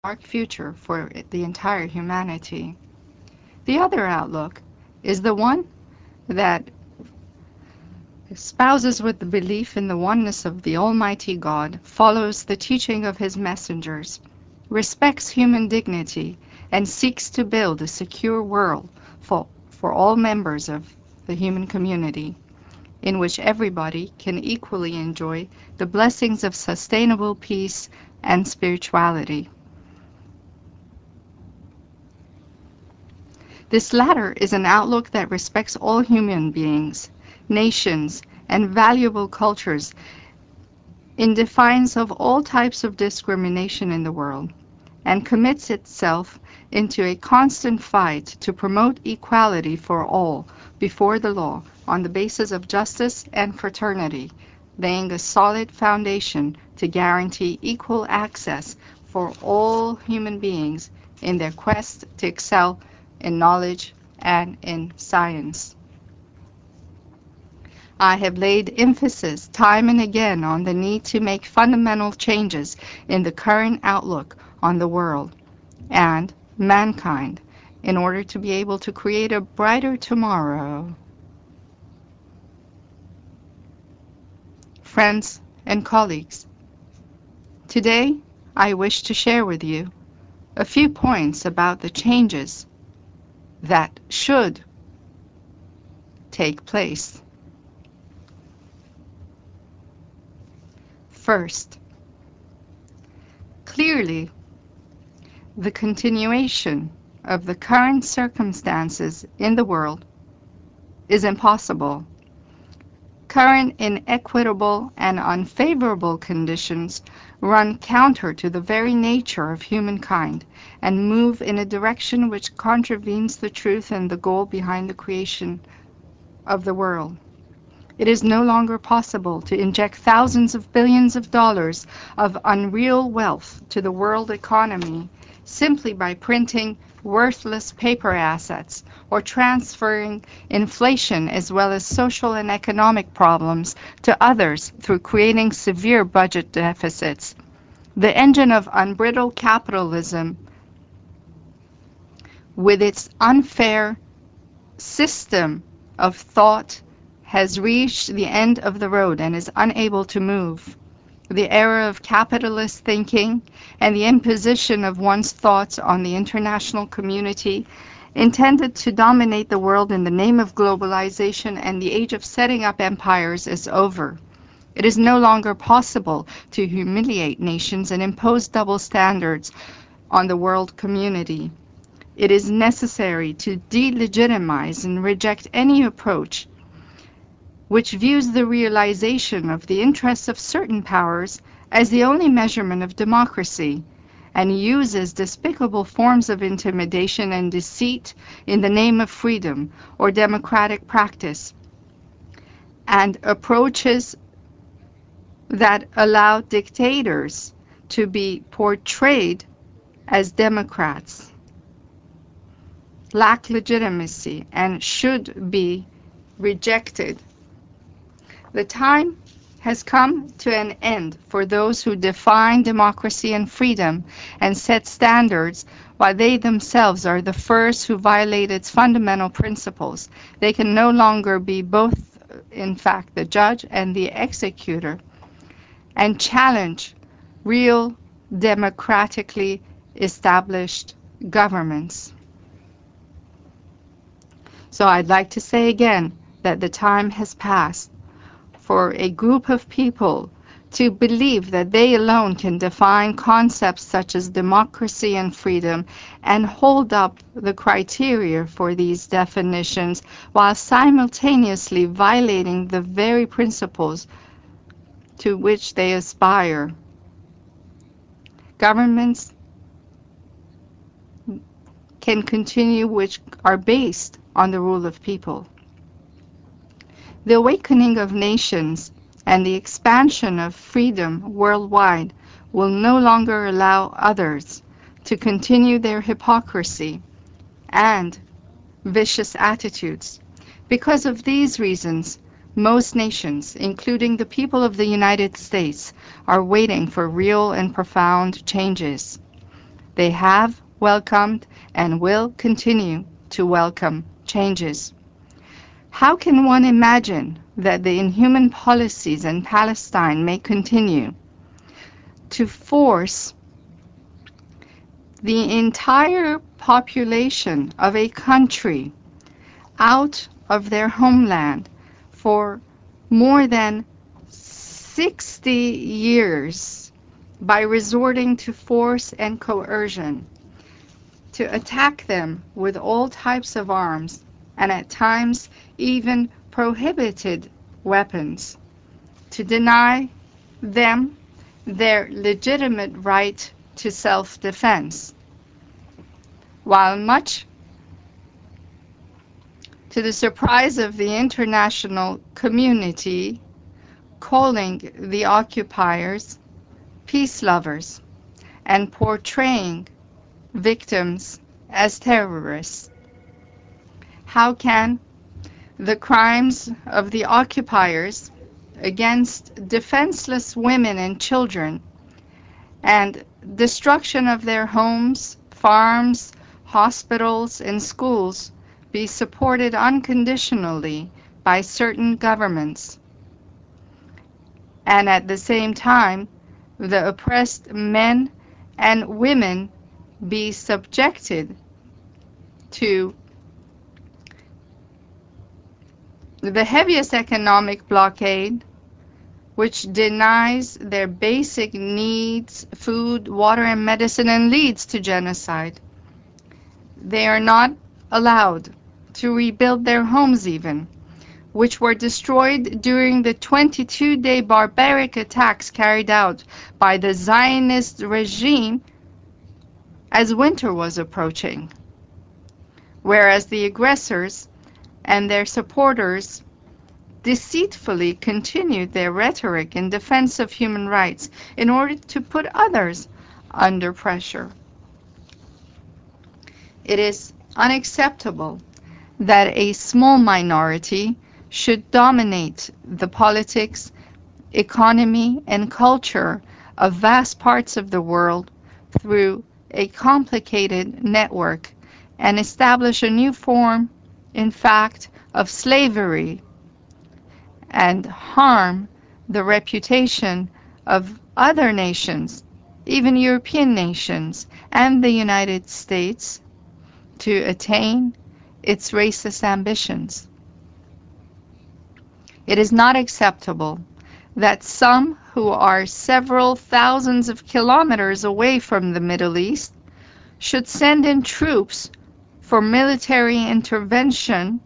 Dark future for the entire humanity. The other outlook is the one that espouses with the belief in the oneness of the Almighty God, follows the teaching of His messengers, respects human dignity, and seeks to build a secure world for all members of the human community, in which everybody can equally enjoy the blessings of sustainable peace and spirituality. This latter is an outlook that respects all human beings, nations, and valuable cultures in defiance of all types of discrimination in the world, and commits itself into a constant fight to promote equality for all before the law on the basis of justice and fraternity, laying a solid foundation to guarantee equal access for all human beings in their quest to excel in knowledge and in science. I have laid emphasis time and again on the need to make fundamental changes in the current outlook on the world and mankind in order to be able to create a brighter tomorrow. Friends and colleagues, today I wish to share with you a few points about the changes that should take place. First, clearly, the continuation of the current circumstances in the world is impossible. Current inequitable and unfavorable conditions run counter to the very nature of humankind and move in a direction which contravenes the truth and the goal behind the creation of the world. It is no longer possible to inject thousands of billions of dollars of unreal wealth to the world economy simply by printing worthless paper assets or transferring inflation as well as social and economic problems to others through creating severe budget deficits. The engine of unbridled capitalism, with its unfair system of thought, has reached the end of the road and is unable to move. The era of capitalist thinking and the imposition of one's thoughts on the international community intended to dominate the world in the name of globalization and the age of setting up empires is over. It is no longer possible to humiliate nations and impose double standards on the world community. It is necessary to delegitimize and reject any approach which views the realization of the interests of certain powers as the only measurement of democracy, and uses despicable forms of intimidation and deceit in the name of freedom or democratic practice, and approaches that allow dictators to be portrayed as democrats, lack legitimacy, and should be rejected. The time has come to an end for those who define democracy and freedom and set standards while they themselves are the first who violate its fundamental principles. They can no longer be both, in fact, the judge and the executor, and challenge real democratically established governments. So I'd like to say again that the time has passed for a group of people to believe that they alone can define concepts such as democracy and freedom and hold up the criteria for these definitions while simultaneously violating the very principles to which they aspire. Governments can continue which are based on the rule of people. The awakening of nations and the expansion of freedom worldwide will no longer allow others to continue their hypocrisy and vicious attitudes. Because of these reasons, most nations, including the people of the United States, are waiting for real and profound changes. They have welcomed and will continue to welcome changes. How can one imagine that the inhuman policies in Palestine may continue to force the entire population of a country out of their homeland for more than 60 years by resorting to force and coercion, to attack them with all types of arms and at times even prohibited weapons, to deny them their legitimate right to self-defense, while much to the surprise of the international community, calling the occupiers peace lovers and portraying victims as terrorists. How can the crimes of the occupiers against defenseless women and children and destruction of their homes, farms, hospitals, and schools be supported unconditionally by certain governments, and at the same time the oppressed men and women be subjected to the heaviest economic blockade, which denies their basic needs, food, water, and medicine, and leads to genocide? They are not allowed to rebuild their homes even, which were destroyed during the 22-day barbaric attacks carried out by the Zionist regime as winter was approaching, whereas the aggressors and their supporters deceitfully continued their rhetoric in defense of human rights in order to put others under pressure. It is unacceptable that a small minority should dominate the politics, economy, and culture of vast parts of the world through a complicated network and establish a new form, in fact, of slavery, and harm the reputation of other nations, even European nations and the United States, to attain its racist ambitions. It is not acceptable that some who are several thousands of kilometers away from the Middle East should send in troops for military intervention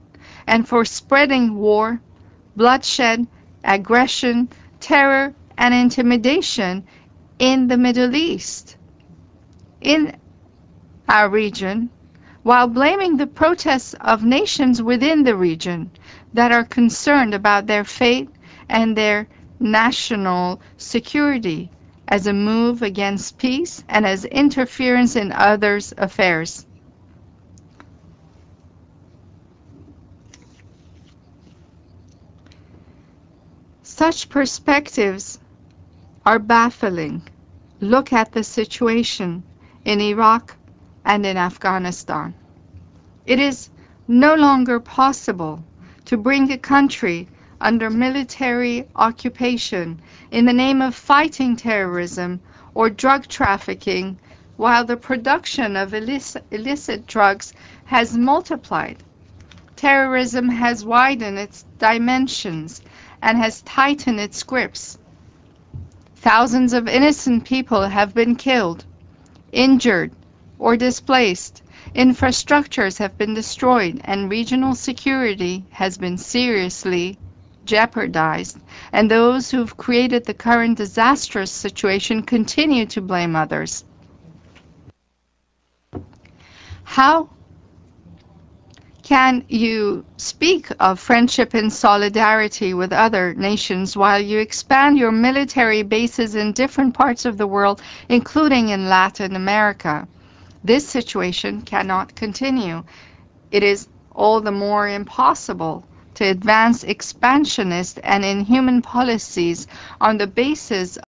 and for spreading war, bloodshed, aggression, terror, and intimidation in the Middle East, in our region, while blaming the protests of nations within the region that are concerned about their fate and their national security as a move against peace and as interference in others' affairs. Such perspectives are baffling. Look at the situation in Iraq and in Afghanistan. It is no longer possible to bring a country under military occupation in the name of fighting terrorism or drug trafficking while the production of illicit drugs has multiplied. Terrorism has widened its dimensions and has tightened its grips. Thousands of innocent people have been killed, injured, or displaced. Infrastructures have been destroyed, and regional security has been seriously jeopardized. And those who've created the current disastrous situation continue to blame others. How can you speak of friendship and solidarity with other nations while you expand your military bases in different parts of the world, including in Latin America? This situation cannot continue. It is all the more impossible to advance expansionist and inhuman policies on the basis